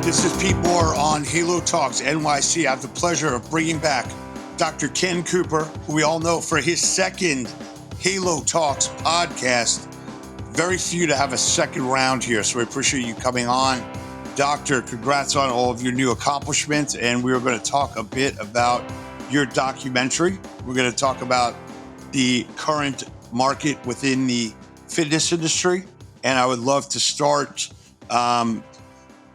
This is Pete Moore on Halo Talks NYC. I have the pleasure of bringing back Dr. Ken Cooper, who we all know for his second Halo Talks podcast. Very few to have a second round here, so we appreciate you coming on. Doctor, congrats on all of your new accomplishments, and we are going to talk a bit about your documentary. We're going to talk about the current market within the fitness industry, and I would love to start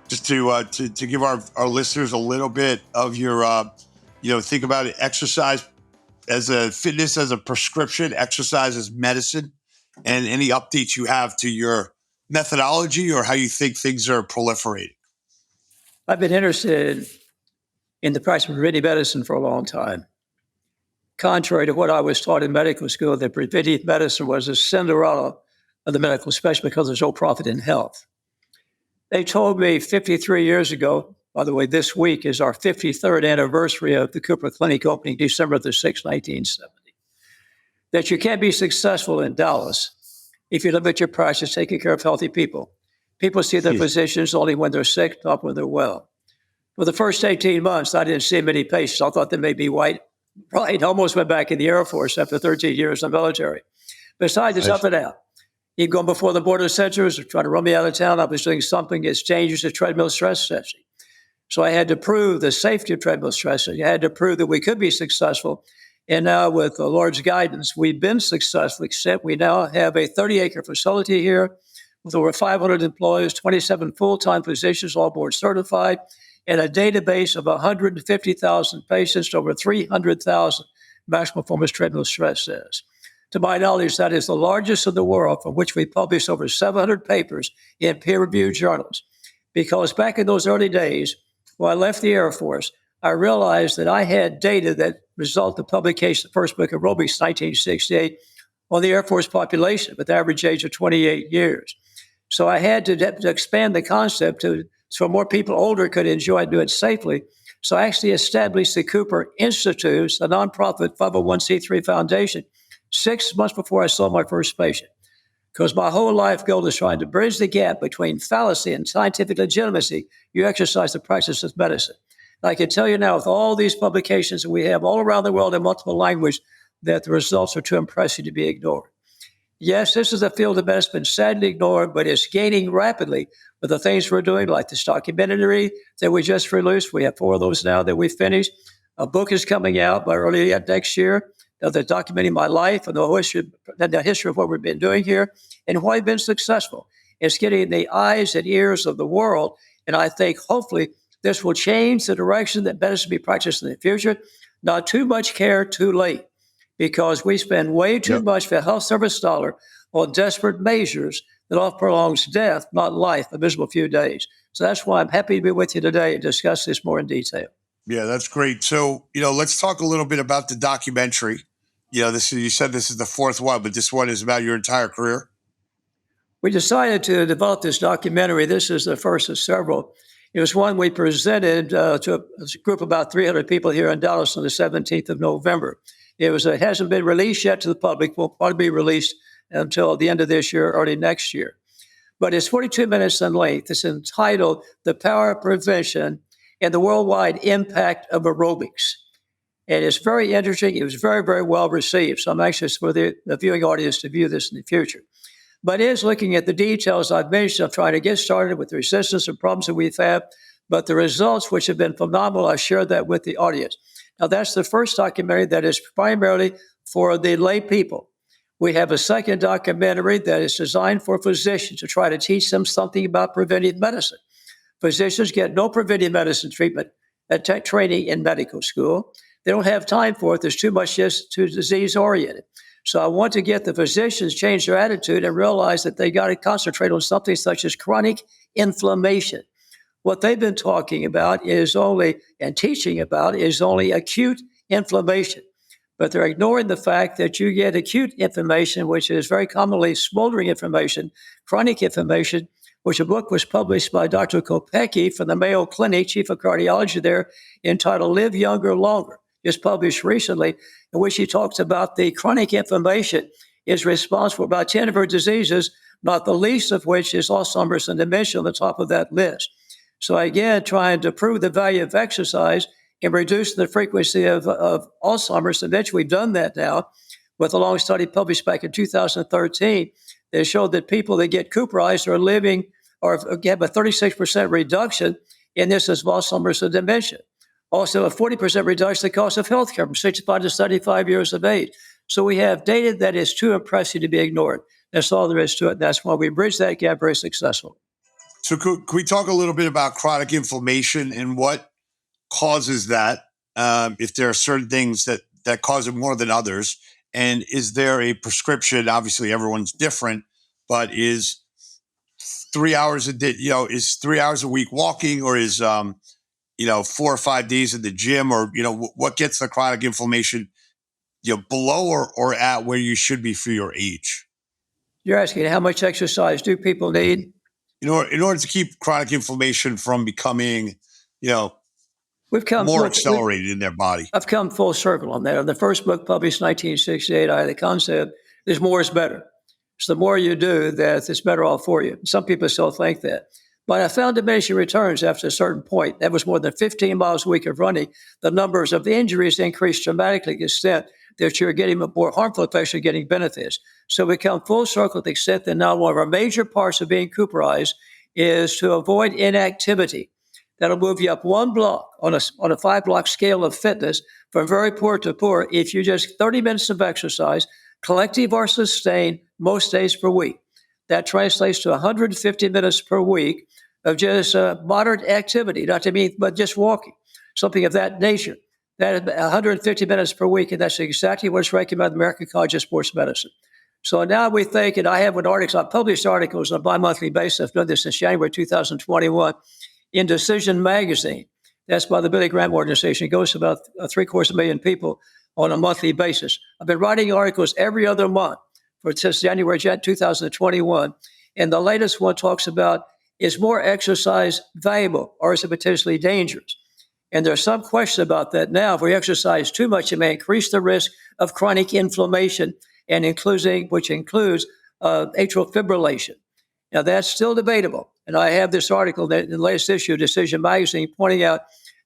just to give our listeners a little bit of your, think about it, exercise as a fitness as a prescription, exercise as medicine, and any updates you have to your methodology or how you think things are proliferating. I've been interested in the practice of preventive medicine for a long time. Contrary to what I was taught in medical school, that preventive medicine was a Cinderella of the medical specialty because there's no profit in health. They told me 53 years ago, by the way, this week is our 53rd anniversary of the Cooper Clinic opening, December the 6th, 1970, that you can't be successful in Dallas if you limit your practice taking care of healthy people. People see their physicians only when they're sick, not when they're well. For the first 18 months, I didn't see many patients. I thought they may be white. Right, almost went back in the Air Force after 13 years in the military. Besides, it's up and down. Even going before the board of censors, trying to run me out of town, I was doing something as dangerous as treadmill stress testing. So I had to prove the safety of treadmill stress testing. I had to prove that we could be successful. And now with the Lord's guidance, we've been successful, except we now have a 30-acre facility here with over 500 employees, 27 full-time physicians, all board certified, and a database of 150,000 patients, over 300,000 maximum performance treadmill stress tests. To my knowledge, that is the largest in the world, from which we published over 700 papers in peer-reviewed journals. Because back in those early days, when I left the Air Force, I realized that I had data that resulted in the publication of the first book of aerobics in 1968 on the Air Force population with an average age of 28 years. So I had to expand the concept so more people older could enjoy and do it safely. So I actually established the Cooper Institute, a nonprofit 501c3 foundation, 6 months before I saw my first patient. Because my whole life goal is trying to bridge the gap between fallacy and scientific legitimacy. You exercise the practice of medicine. And I can tell you now, with all these publications that we have all around the world in multiple languages, that the results are too impressive to be ignored. Yes, this is a field of medicine been sadly ignored, but it's gaining rapidly with the things we're doing, like this documentary that we just released. We have 4 of those now that we finished. A book is coming out by early next year that's documenting my life and the history of what we've been doing here and why we've been successful. It's getting the eyes and ears of the world, and I think hopefully this will change the direction that medicine will be practiced in the future. Not too much care too late, because we spend way too much for a health service dollar on desperate measures that often prolongs death, not life, a miserable few days. So that's why I'm happy to be with you today and discuss this more in detail. Yeah, that's great. So, let's talk a little bit about the documentary. You said this is the 4th one, but this one is about your entire career. We decided to develop this documentary. This is the first of several. It was one we presented to a group of about 300 people here in Dallas on the 17th of November. It hasn't been released yet to the public. Will probably be released until the end of this year, early next year. But it's 42 minutes in length. It's entitled The Power of Prevention and the Worldwide Impact of Aerobics. And it's very interesting. It was very, very well received. So I'm anxious for the viewing audience to view this in the future. But it is looking at the details I've mentioned of trying to get started with the resistance and problems that we've had. But the results, which have been phenomenal, I shared that with the audience. Now, that's the first documentary that is primarily for the lay people. We have a second documentary that is designed for physicians to try to teach them something about preventive medicine. Physicians get no preventive medicine treatment training in medical school. They don't have time for it. There's too much just too disease-oriented. So I want to get the physicians change their attitude and realize that they got to concentrate on something such as chronic inflammation. What they've been talking about and teaching about is only acute inflammation. But they're ignoring the fact that you get acute inflammation, which is very commonly smoldering inflammation, chronic inflammation, which a book was published by Dr. Kopecky from the Mayo Clinic, chief of cardiology there, entitled Live Younger, Longer, just published recently, in which he talks about the chronic inflammation is responsible for about 10 of our diseases, not the least of which is Alzheimer's and dementia on the top of that list. So again, trying to prove the value of exercise and reduce the frequency of Alzheimer's dementia. We've done that now with a long study published back in 2013 that showed that people that get Cooperized are living or have a 36% reduction in this as Alzheimer's and dementia. Also, a 40% reduction in the cost of healthcare from 65 to 75 years of age. So we have data that is too impressive to be ignored. That's all there is to it. That's why we bridge that gap very successfully. So could we talk a little bit about chronic inflammation and what causes that? If there are certain things that cause it more than others, and is there a prescription? Obviously, everyone's different, but is 3 hours a day, is 3 hours a week walking, or is 4 or 5 days at the gym, or what gets the chronic inflammation below or at where you should be for your age? You're asking how much exercise do people need? In order to keep chronic inflammation from becoming, we've come more accelerated in their body. I've come full circle on that. In the first book published in 1968, I had the concept is more is better. So the more you do, that it's better off for you. Some people still think that. But I found diminishing returns after a certain point. That was more than 15 miles a week of running. The numbers of the injuries increased dramatically to the extent that you're getting more harmful effects, you're getting benefits. So we come full circle to the extent that now one of our major parts of being Cooperized is to avoid inactivity. That'll move you up one block on a 5-block scale of fitness from very poor to poor if you just 30 minutes of exercise, collective or sustained, most days per week. That translates to 150 minutes per week of just moderate activity, not to mean, but just walking, something of that nature. That is 150 minutes per week, and that's exactly what's recommended by the American College of Sports Medicine. So now we think, and I have I published articles on a bi-monthly basis. I've done this since January 2021 in Decision Magazine. That's by the Billy Graham Organization. It goes to about 750,000 people on a monthly basis. I've been writing articles every other month since January 2021. And the latest one talks about, is more exercise valuable or is it potentially dangerous? And there's some question about that now. If we exercise too much, it may increase the risk of chronic inflammation, and which includes atrial fibrillation. Now, that's still debatable. And I have this article in the latest issue of Decision Magazine pointing out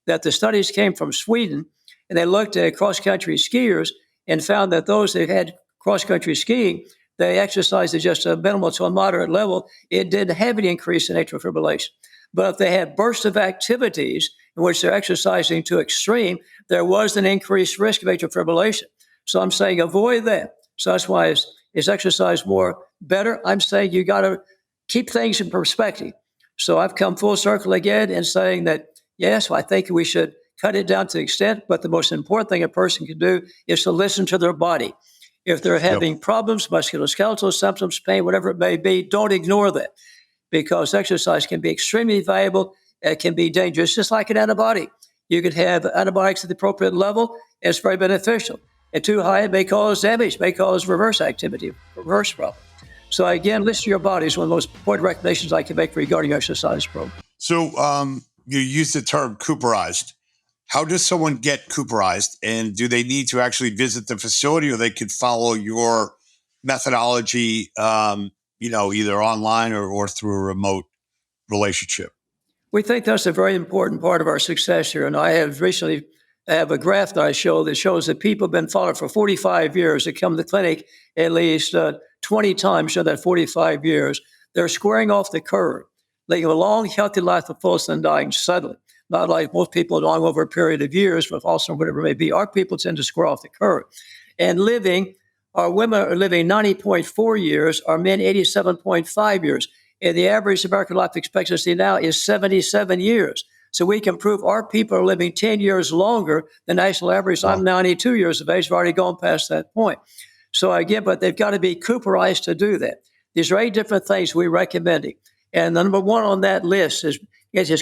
that the studies came from Sweden, and they looked at cross-country skiers and found that those that had cross-country skiing, they exercised at just a minimal to a moderate level. It didn't have any increase in atrial fibrillation. But if they had bursts of activities in which they're exercising to extreme, there was an increased risk of atrial fibrillation. So I'm saying avoid that. So that's why is exercise more better? I'm saying you got to keep things in perspective. So I've come full circle again in saying that, yes, I think we should cut it down to the extent, but the most important thing a person can do is to listen to their body. If they're having problems, musculoskeletal symptoms, pain, whatever it may be, don't ignore that, because exercise can be extremely valuable. It can be dangerous, just like an antibiotic. You could have antibiotics at the appropriate level. It's very beneficial. At too high, it may cause damage, may cause reverse activity, reverse problem. So again, listen to your body is one of the most important recommendations I can make regarding your exercise program. So you used the term Cooperized. How does someone get Cooperized? And do they need to actually visit the facility, or they could follow your methodology, either online or through a remote relationship? We think that's a very important part of our success here. And I have a graph that I show that shows that people have been followed for 45 years. They come to the clinic at least 20 times in that 45 years. They're squaring off the curve. They live a long, healthy life of fullness and dying suddenly. Not like most people dying over a period of years, with also whatever it may be. Our people tend to square off the curve. And our women are living 90.4 years, our men 87.5 years. And the average American life expectancy now is 77 years. So we can prove our people are living 10 years longer than national average. I'm 92 years of age. We've already gone past that point. So again, but they've got to be Cooperized to do that. These are 8 different things we're recommending. And the number 1 on that list is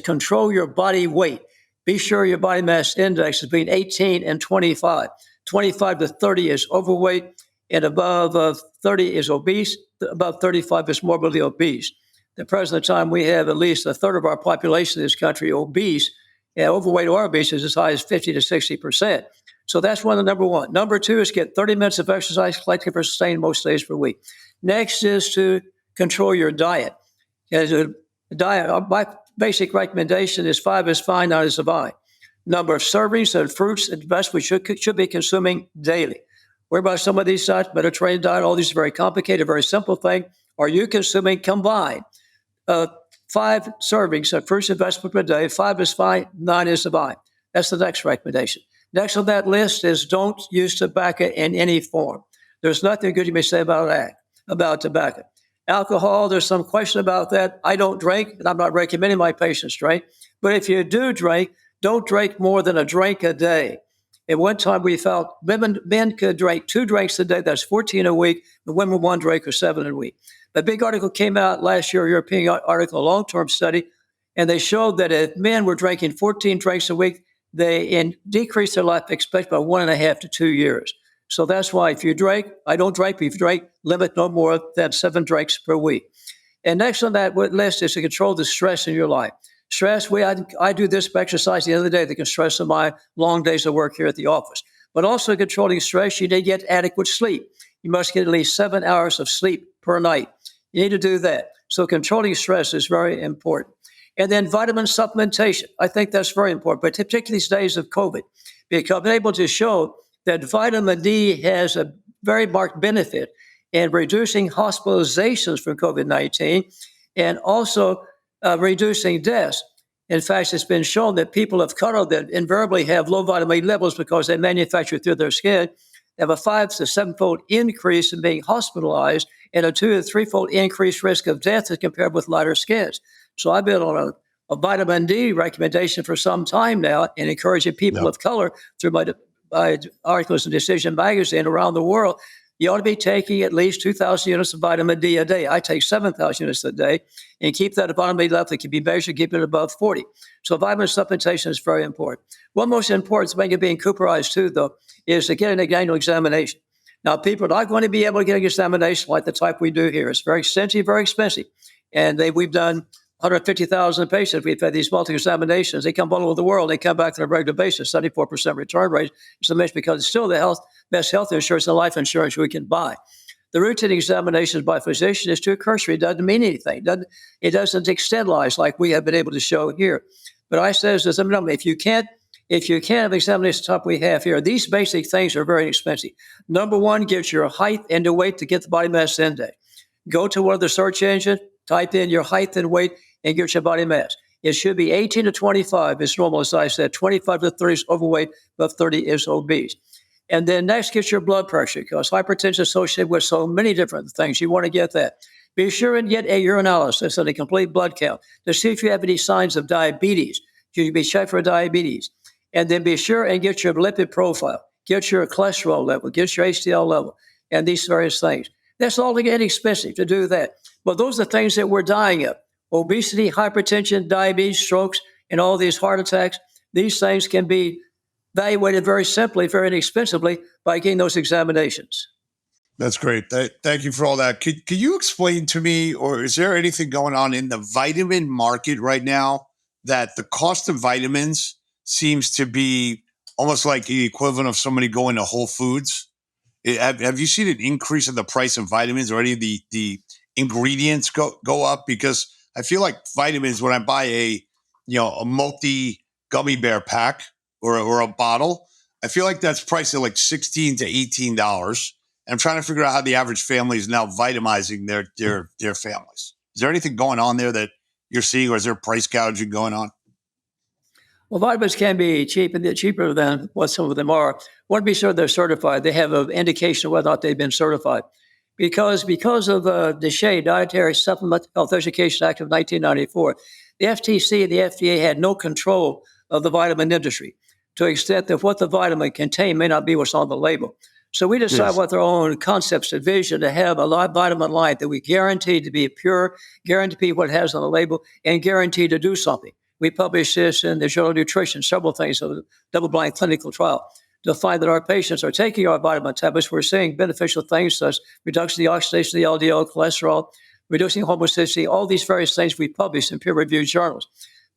control your body weight. Be sure your body mass index is between 18 and 25. 25 to 30 is overweight, and above 30 is obese. Above 35 is morbidly obese. At the present time, we have at least a third of our population in this country obese. And overweight or obese is as high as 50 to 60%. So that's one of the number 1. Number 2 is get 30 minutes of exercise collectively for sustained most days per week. Next is to control your diet. My basic recommendation is 5 is fine, 9 is fine. Number of servings of fruits and vegetables should be consuming daily. What about some of these diets, Mediterranean diet, all these very complicated, very simple thing. Are you consuming combined 5 servings of fruits and vegetables per day? 5 is fine, 9 is fine. That's the next recommendation. Next on that list is don't use tobacco in any form. There's nothing good you may say about tobacco. Alcohol, there's some question about that. I don't drink, and I'm not recommending my patients drink. But if you do drink, don't drink more than a drink a day. At one time, we felt men could drink 2 drinks a day. That's 14 a week. And women 1 drink or 7 a week. A big article came out last year, a European article, a long-term study, and they showed that if men were drinking 14 drinks a week, they decreased their life expectancy by 1.5 to 2 years. So that's why if you drink, I don't drink, but if you drink, limit no more than 7 drinks per week. And next on that list is to control the stress in your life. Stress, I do this exercise the other day that can stress in my long days of work here at the office. But also controlling stress, you need to get adequate sleep. You must get at least 7 hours of sleep per night. You need to do that. So controlling stress is very important. And then vitamin supplementation. I think that's very important, but particularly these days of COVID, because I've been able to show that vitamin D has a very marked benefit in reducing hospitalizations from COVID-19 and also reducing deaths. In fact, it's been shown that people of color that invariably have low vitamin D levels because they manufacture through their skin have a 5 to 7-fold increase in being hospitalized and a 2 to 3-fold increased risk of death as compared with lighter skins. So I've been on a vitamin D recommendation for some time now and encouraging people of color through my articles in Decision Magazine around the world. You ought to be taking at least 2,000 units of vitamin D a day. I take 7,000 units a day and keep that vitamin D level that can be measured, keep it above 40. So vitamin supplementation is very important. One most important thing of being Cooperized too, though, is to get an annual examination. Now, people are not going to be able to get an examination like the type we do here. It's very extensive, very expensive. And we've done 150,000 patients. We've had these multiple examinations. They come all over the world. They come back on a regular basis, 74% return rate. It's amazing because it's still the best health insurance and life insurance we can buy. The routine examinations by physician is too cursory. It doesn't mean anything. It doesn't extend lives like we have been able to show here. But I say as a minimum, if you can't have examination top we have here, these basic things are very expensive. Number one, get your height and the weight to get the body mass index. Go to one of the search engines, type in your height and weight, and get your body mass. It should be 18 to 25 is normal, as I said. 25 to 30 is overweight, above 30 is obese. And then next, get your blood pressure, because hypertension is associated with so many different things. You want to get that. Be sure and get a urinalysis and a complete blood count to see if you have any signs of diabetes. You should be checked for diabetes. And then be sure and get your lipid profile, get your cholesterol level, get your HDL level, and these various things. That's all inexpensive to do that. But those are the things that we're dying of. Obesity, hypertension, diabetes, strokes, and all these heart attacks. These things can be evaluated very simply, very inexpensively by getting those examinations. That's great. Thank you for all that. Could you explain to me, or is there anything going on in the vitamin market right now that the cost of vitamins seems to be almost like the equivalent of somebody going to Whole Foods? Have you seen an increase in the price of vitamins or any of the ingredients go up? Because I feel like vitamins, when I buy a multi gummy bear pack or a bottle, I feel like that's priced at like $16 to $18. And I'm trying to figure out how the average family is now vitamizing their families. Is there anything going on there that you're seeing, or is there price gouging going on? Well, vitamins can be cheap and cheaper than what some of them are. Want to be sure they're certified. They have an indication of whether or not they've been certified. Because of the DSHEA, Dietary Supplement Health Education Act of 1994, the FTC and the FDA had no control of the vitamin industry to the extent that what the vitamin contained may not be what's on the label. So we decide with our own concepts and vision to have a vitamin line that we guarantee to be pure, guarantee what it has on the label, and guarantee to do something. We published this in the Journal of Nutrition, several things, of a double-blind clinical trial, to find that our patients are taking our vitamin tablets. We're seeing beneficial things such as reduction of the oxidation of the LDL cholesterol, reducing homocysteine, all these various things we publish in peer-reviewed journals.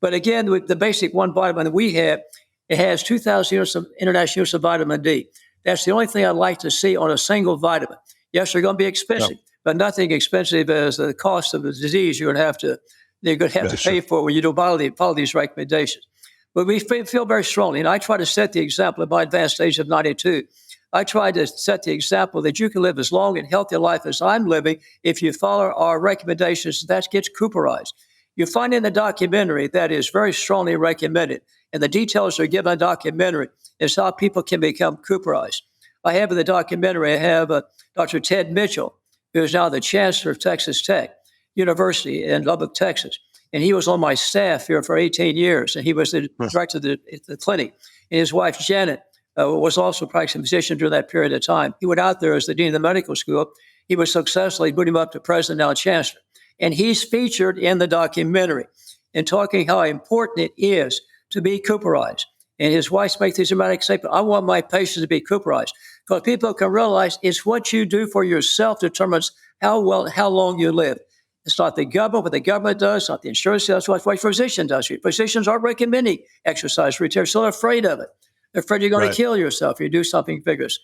But again, with the basic one vitamin that we have, it has 2,000 units of international use of vitamin D. That's the only thing I'd like to see on a single vitamin. Yes, they're going to be expensive, but nothing expensive as the cost of the disease you're going to have to They're going to have to pay for it when you don't follow these recommendations. But we feel very strongly, and I try to set the example at my advanced age of 92. I try to set the example that you can live as long and healthy a life as I'm living if you follow our recommendations. That gets Cooperized. You find in the documentary that is very strongly recommended, and the details are given in the documentary is how people can become Cooperized. I have in the documentary, I have Dr. Ted Mitchell, who is now the chancellor of Texas Tech University in Lubbock, Texas. And he was on my staff here for 18 years, and he was the director of the clinic. And his wife, Janet, was also a practicing physician during that period of time. He went out there as the dean of the medical school. He was successful. He moved him up to president, now chancellor. And he's featured in the documentary and talking how important it is to be Cooperized. And his wife makes these dramatic statements. I want my patients to be Cooperized because people can realize it's what you do for yourself determines how long you live. It's not the government, what the government does, not the insurance does, what a physician does. Physicians are recommending exercise. They're still afraid of it. They're afraid you're going to kill yourself if you do something vigorous.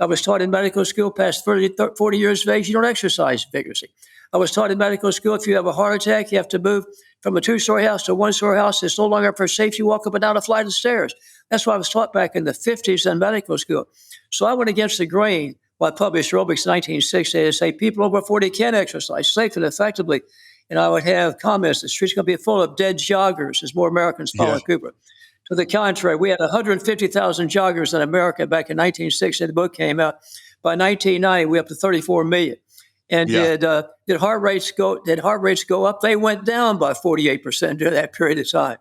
I was taught in medical school past 40 years of age, you don't exercise vigorously. I was taught in medical school, if you have a heart attack, you have to move from a 2-story house to a 1-story house. It's no longer for safety. You walk up and down a flight of stairs. That's what I was taught back in the 50s in medical school. So I went against the grain when I published Aerobics in 1960 to say people over 40 can exercise safely and effectively. And I would have comments, the street's going to be full of dead joggers as more Americans follow Cooper. To the contrary, we had 150,000 joggers in America back in 1960. The book came out. By 1990, we were up to 34 million. And did heart rates go up? They went down by 48% during that period of time,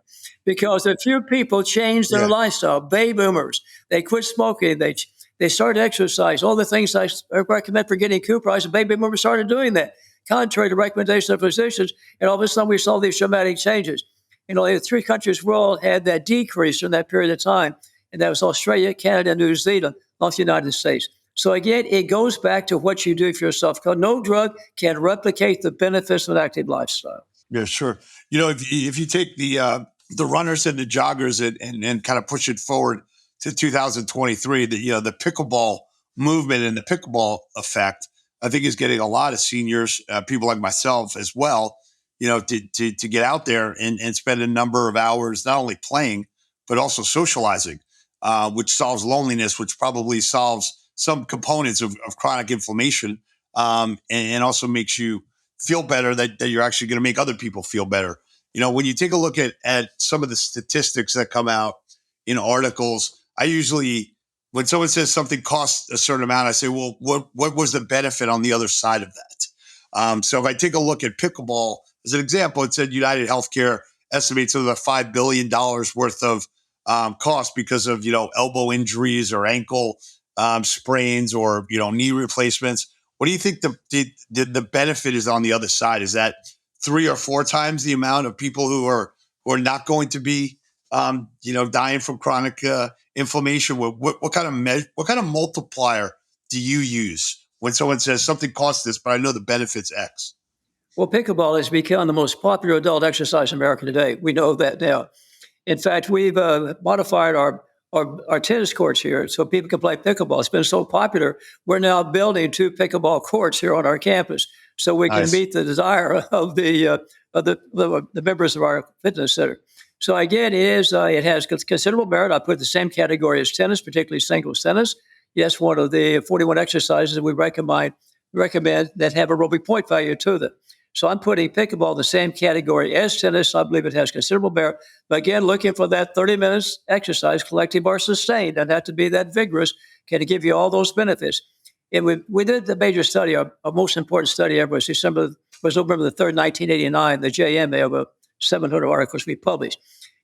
because a few people changed their lifestyle. Baby boomers, they quit smoking, they started exercise. All the things I recommend for getting Cooperized, the baby boomers started doing that, contrary to recommendations of physicians. And all of a sudden, we saw these dramatic changes. The 3 countries world had that decrease during that period of time, and that was Australia, Canada, and New Zealand, not the United States. So again, it goes back to what you do for yourself. Because no drug can replicate the benefits of an active lifestyle. Yeah, sure. If you take the runners and the joggers and kind of push it forward to 2023, the pickleball movement and the pickleball effect, I think is getting a lot of seniors, people like myself as well, to get out there and spend a number of hours not only playing but also socializing, which solves loneliness, which probably solves some components of chronic inflammation, and also makes you feel better that you're actually going to make other people feel better. When you take a look at some of the statistics that come out in articles, I usually, when someone says something costs a certain amount, I say, well, what was the benefit on the other side of that? So if I take a look at pickleball as an example, it said United Healthcare estimates about $5 billion worth of cost because of, elbow injuries or ankle sprains or, knee replacements. What do you think the benefit is on the other side? Is that 3 or 4 times the amount of people who are not going to be, dying from chronic inflammation? What kind of multiplier do you use when someone says something costs this, but I know the benefit's X? Well, pickleball has become the most popular adult exercise in America today. We know that now. In fact, we've modified our tennis courts here so people can play pickleball. It's been so popular, we're now building 2 pickleball courts here on our campus so we can meet the desire of the members of our fitness center. So again, it has considerable merit. I put the same category as tennis, particularly singles tennis. Yes, one of the 41 exercises that we recommend that have aerobic point value to them. So I'm putting pickleball in the same category as tennis. I believe it has considerable merit. But again, looking for that 30 minutes exercise, collective or sustained, doesn't have to be that vigorous, can give you all those benefits. And we did the major study, our most important study ever was November the 3rd, 1989, the JMA, over 700 articles we published.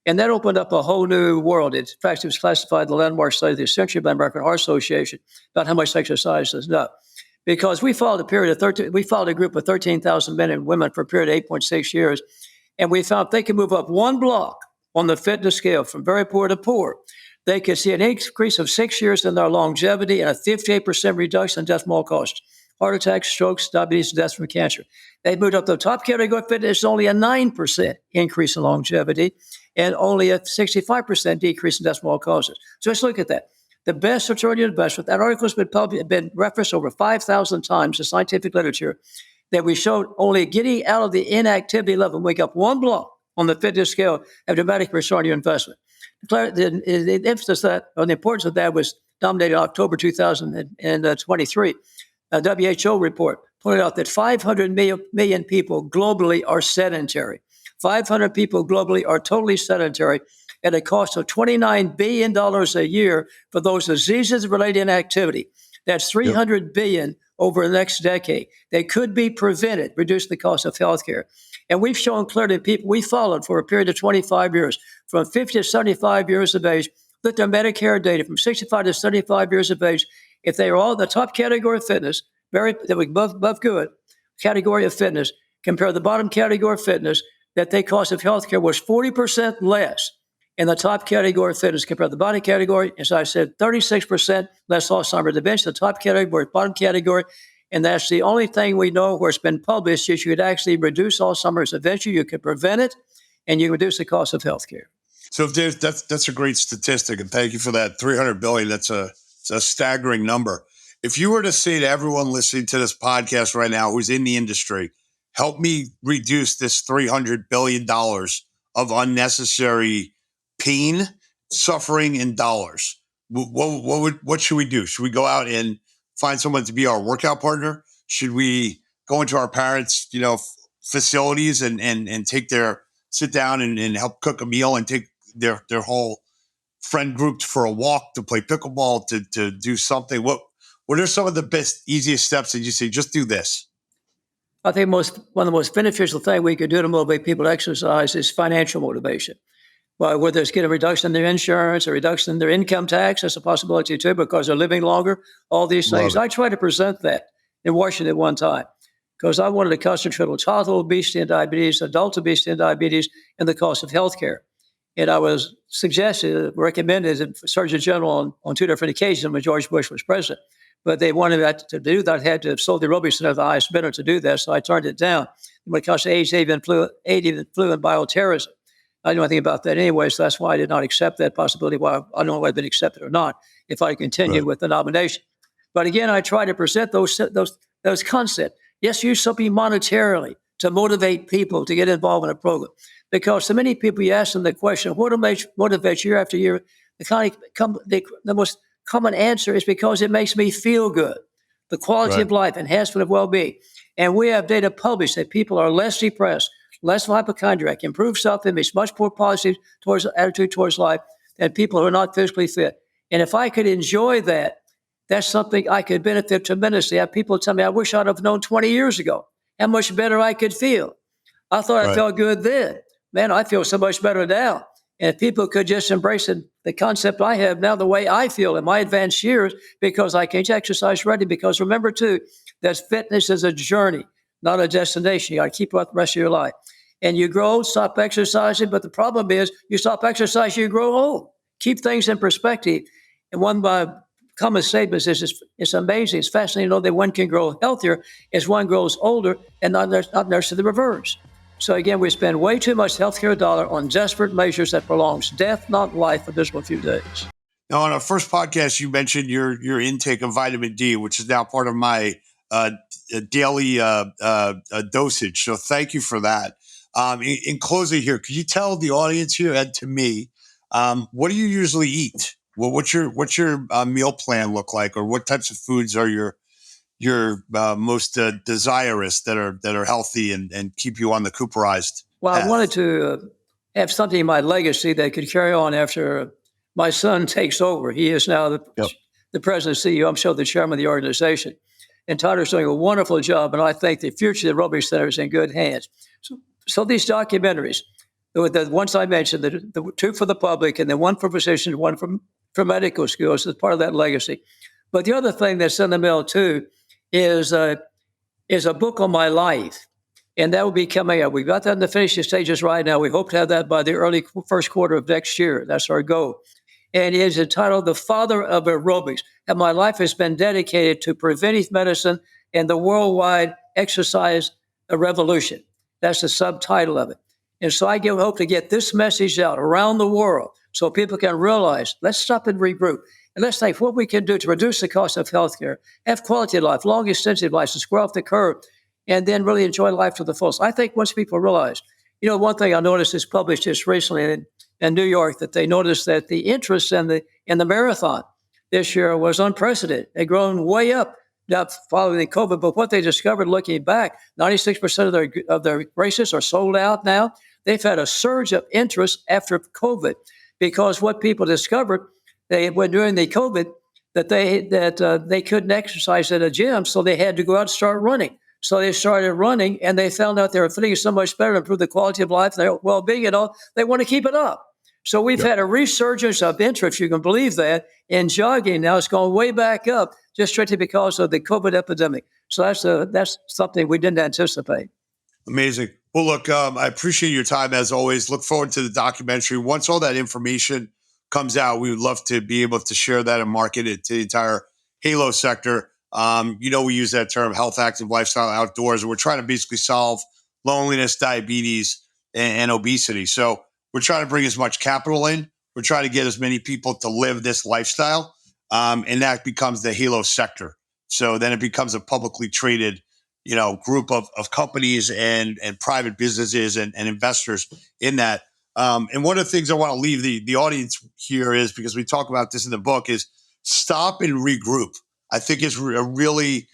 And that opened up a whole new world. In fact, it was classified the landmark study of the century by the American Heart Association about how much exercise is done. Because we followed a group of 13,000 men and women for a period of 8.6 years, and we found if they could move up 1 block on the fitness scale from very poor to poor, they could see an increase of 6 years in their longevity and a 58% reduction in death from all causes. Heart attacks, strokes, diabetes, and deaths from cancer. They moved up to the top category of fitness, only a 9% increase in longevity and only a 65% decrease in deaths from all causes. So let's look at that. The best of the best. That article has been referenced over 5,000 times in scientific literature. that we showed only getting out of the inactivity level, wake up one block on the fitness scale, have dramatic return on your investment. The emphasis that, or the importance of that was dominated October 2023. A WHO report pointed out that 500 million people globally are sedentary. 500 people globally are totally sedentary at a cost of $29 billion a year for those diseases-related inactivity. That's $300 billion over the next decade. They could be prevented, reduce the cost of healthcare. And we've shown clearly people we followed for a period of 25 years, from 50 to 75 years of age, looked at Medicare data from 65 to 75 years of age. If they are all in the top category of fitness, they were above good category of fitness, compare the bottom category of fitness, that their cost of healthcare was 40% less in the top category of fitness compared to the bottom category. As I said, 36% less Alzheimer's dementia, the top category, bottom category. And that's the only thing we know where it's been published is you could actually reduce Alzheimer's dementia, you could prevent it, and you reduce the cost of healthcare. So that's a great statistic, and thank you for that. 300 billion, it's a staggering number. If you were to say to everyone listening to this podcast right now who's in the industry, help me reduce this $300 billion of unnecessary pain, suffering, and dollars, what should we do? Should we go out and find someone to be our workout partner? Should we go into our parents' facilities and sit down and help cook a meal and take their whole friend group for a walk, to play pickleball, to do something? What are some of the best, easiest steps that you say, just do this? I think one of the most beneficial things we could do to motivate people to exercise is financial motivation. Well, whether it's get a reduction in their insurance, a reduction in their income tax, that's a possibility too, because they're living longer, all these things. I tried to present that in Washington at one time because I wanted to concentrate on childhood obesity and diabetes, adult obesity and diabetes, and the cost of healthcare. And I was recommended as Surgeon General on two different occasions when George Bush was president. But they wanted that to do that, had to have sold the aerobic center the highest bidder to do that, so I turned it down. When it comes to avian flu and bioterrorism, I didn't know anything about that anyway, so that's why I did not accept that possibility. Well, I don't know whether I'd been accepted or not if I continued with the nomination. But again, I try to present those concepts. Yes, use something monetarily to motivate people to get involved in a program. Because so many people, you ask them the question, what motivates year after year? The most common answer is because it makes me feel good. The quality of life, enhancement of well-being. And we have data published that people are less depressed, less hypochondriac, improved self-image, much more positive attitude towards life than people who are not physically fit. And if I could enjoy that, that's something I could benefit tremendously. I have people tell me, I wish I'd have known 20 years ago how much better I could feel. I thought I felt good then. Man, I feel so much better now. And if people could just embrace the concept I have now, the way I feel in my advanced years, because I can't exercise ready. Because remember, too, that fitness is a journey, not a destination. You got to keep it up the rest of your life. And you grow old, stop exercising. But the problem is you stop exercising, you grow old. Keep things in perspective. And one of my common statements is it's amazing. It's fascinating to know that one can grow healthier as one grows older and not necessarily the reverse. So again, we spend way too much healthcare dollar on desperate measures that prolongs death, not life, for just a few days. Now, on our first podcast, you mentioned your intake of vitamin D, which is now part of my daily dosage. So thank you for that. In closing here, could you tell the audience here and to me, what do you usually eat? Well, what's your meal plan look like, or what types of foods are your most desirous that are healthy and keep you on the Cooperized Well, path? I wanted to have something in my legacy that could carry on after my son takes over. He is now the president and CEO. I'm still the chairman of the organization. And Tyler's doing a wonderful job, and I think the future of the Aerobic Center is in good hands. So these documentaries, the ones I mentioned, the two for the public, and then one for physicians, one for medical schools, is part of that legacy. But the other thing that's in the middle, too, is a book on my life. And that will be coming up. We've got that in the finishing stages right now. We hope to have that by the early first quarter of next year. That's our goal. And it is entitled The Father of Aerobics. And my life has been dedicated to preventive medicine and the worldwide exercise revolution. That's the subtitle of it. And so I hope to get this message out around the world so people can realize, let's stop and regroup. And let's think what we can do to reduce the cost of healthcare, have quality of life, long, extensive life, and square off the curve. and then really enjoy life to the fullest. I think once people realize, one thing I noticed is published just recently in New York, that they noticed that the interest in the marathon this year was unprecedented. They'd grown way up now following the COVID, but what they discovered looking back, 96% of their races are sold out now. They've had a surge of interest after COVID, because what people discovered, when during the COVID, that they couldn't exercise at a gym, so they had to go out and start running. So they started running, and they found out they were feeling so much better, improve the quality of life, their well-being, and all. They want to keep it up. So we've had a resurgence of interest, you can believe that, in jogging. Now it's gone way back up, just strictly because of the COVID epidemic. So that's something we didn't anticipate. Amazing. Well, look, I appreciate your time as always. Look forward to the documentary. Once all that information comes out, we would love to be able to share that and market it to the entire Halo sector. We use that term, health, active lifestyle, outdoors, and we're trying to basically solve loneliness, diabetes, and obesity. So we're trying to bring as much capital in. We're trying to get as many people to live this lifestyle, and that becomes the Halo sector. So then it becomes a publicly traded, group of companies and private businesses and investors in that. And one of the things I want to leave the audience here is, because we talk about this in the book, is stop and regroup. I think it's a really,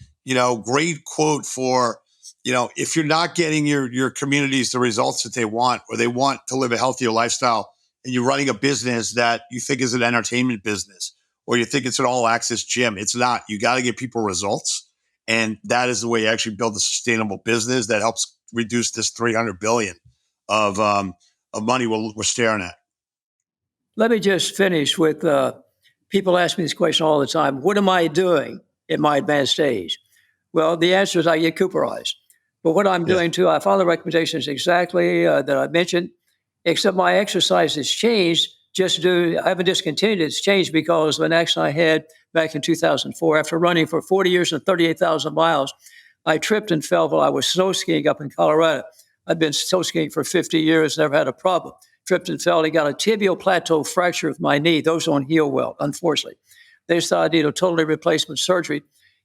great quote for, if you're not getting your communities the results that they want, or they want to live a healthier lifestyle, and you're running a business that you think is an entertainment business, or you think it's an all access gym, it's not. You got to get people results. And that is the way you actually build a sustainable business that helps reduce this $300 billion of money we're staring at. Let me just finish with people ask me this question all the time. What am I doing at my advanced age? Well, the answer is I get Cooperized. But what I'm doing too, I follow the recommendations exactly that I mentioned, except my exercise has changed. I haven't discontinued it. It's changed because of an accident I had back in 2004. After running for 40 years and 38,000 miles, I tripped and fell while I was snow skiing up in Colorado. I've been snow skiing for 50 years, never had a problem. Tripped and fell. I got a tibial plateau fracture of my knee. Those don't heal well, unfortunately. They thought I needed a total replacement surgery,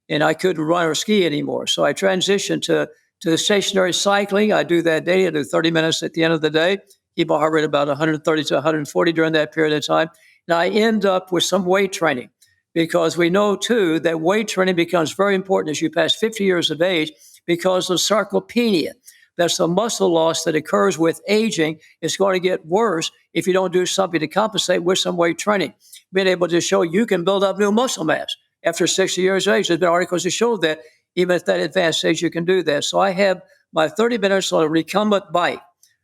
and I couldn't run or ski anymore. So I transitioned to the stationary cycling. I do that daily. I do 30 minutes at the end of the day. Keep my heart rate about 130 to 140 during that period of time. And I end up with some weight training, because we know, too, that weight training becomes very important as you pass 50 years of age because of sarcopenia. That's the muscle loss that occurs with aging. It's going to get worse if you don't do something to compensate with some weight training. Being able to show you can build up new muscle mass after 60 years of age. There's been articles that show that even at that advanced age, you can do that. So I have my 30 minutes on a recumbent bike.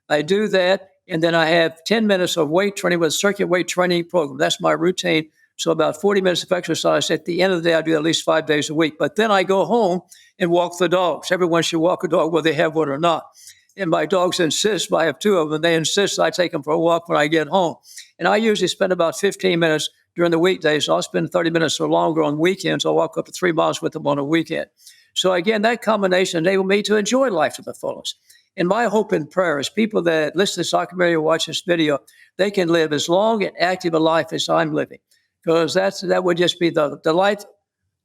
I do that, and then I have 10 minutes of weight training with a circuit weight training program. That's my routine. So about 40 minutes of exercise. At the end of the day, I do at least 5 days a week. But then I go home and walk the dogs. Everyone should walk a dog, whether they have one or not. And my dogs insist, I have two of them, they insist I take them for a walk when I get home. And I usually spend about 15 minutes during the weekdays. So I'll spend 30 minutes or longer on weekends. I'll walk up to 3 miles with them on a weekend. So again, that combination enabled me to enjoy life to the fullest. And my hope and prayer is people that listen to this documentary or watch this video, they can live as long and active a life as I'm living. Because that would just be the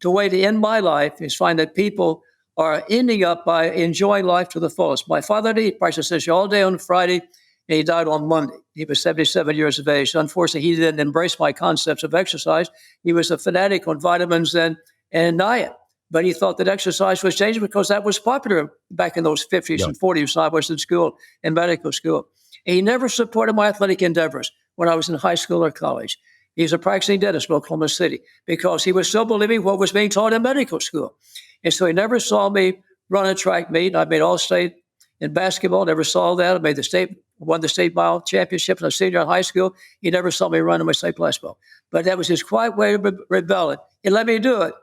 way to end my life, is find that people are ending up by enjoying life to the fullest. My father did eat breakfast all day on Friday, and he died on Monday. He was 77 years of age. Unfortunately, he didn't embrace my concepts of exercise. He was a fanatic on vitamins and diet. But he thought that exercise was changing because that was popular back in those 50s and 40s when I was in school, in medical school. And he never supported my athletic endeavors when I was in high school or college. He's a practicing dentist in Oklahoma City because he was still believing what was being taught in medical school. And so he never saw me run a track meet. I made all-state in basketball, never saw that. I won the state mile championship as a senior in high school. He never saw me run in my state basketball. But that was his quiet way to rebel it. He let me do it,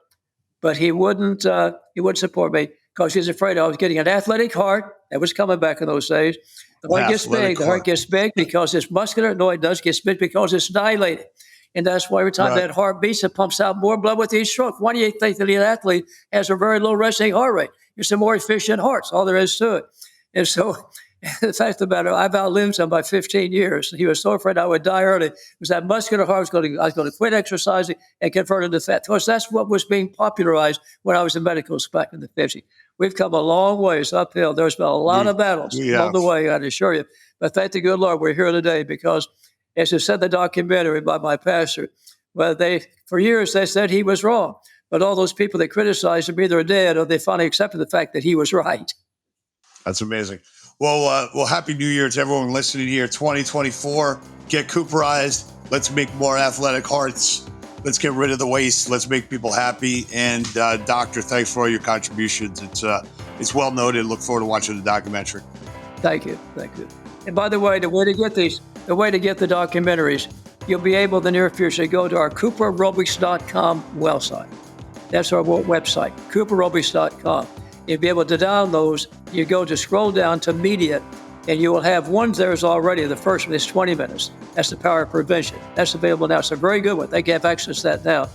but he wouldn't support me because he was afraid I was getting an athletic heart. That was coming back in those days. The heart gets big. The heart gets big because it's muscular. No, it does get big because it's dilated. And that's why every time that heart beats, it pumps out more blood with each stroke. Why do you think that an athlete has a very low resting heart rate? It's a more efficient heart. That's all there is to it. And so the fact of the matter, I've outlived him by 15 years. He was so afraid I would die early. It was that muscular heart I was going to quit exercising and convert into fat. Of course, that's what was being popularized when I was in medical school back in the 50s. We've come a long ways uphill. There's been a lot of battles we along the have. way, I assure you. But thank the good Lord we're here today because, as it said in the documentary by my pastor, well, for years they said he was wrong. But all those people that criticized him either are dead or they finally accepted the fact that he was right. That's amazing. Well, Happy New Year to everyone listening here. 2024, get Cooperized. Let's make more athletic hearts. Let's get rid of the waste. Let's make people happy. And Doctor, thanks for all your contributions. It's well noted. Look forward to watching the documentary. Thank you. And by the way, the way to get the documentaries, you'll be able in the near future to go to our CooperAerobics.com website. That's our website, CooperAerobics.com. You'll be able to download those. You go to scroll down to media, and you will have one there's already. The first one is 20 minutes. That's the power of prevention. That's available now. It's a very good one. They can have access to that now.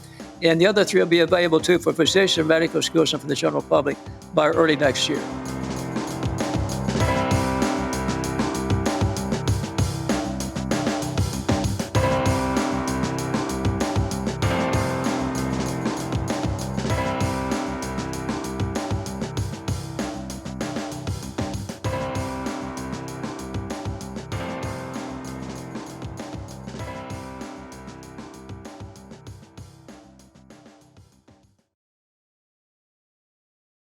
And the other three will be available too for physicians, medical schools, and for the general public by early next year.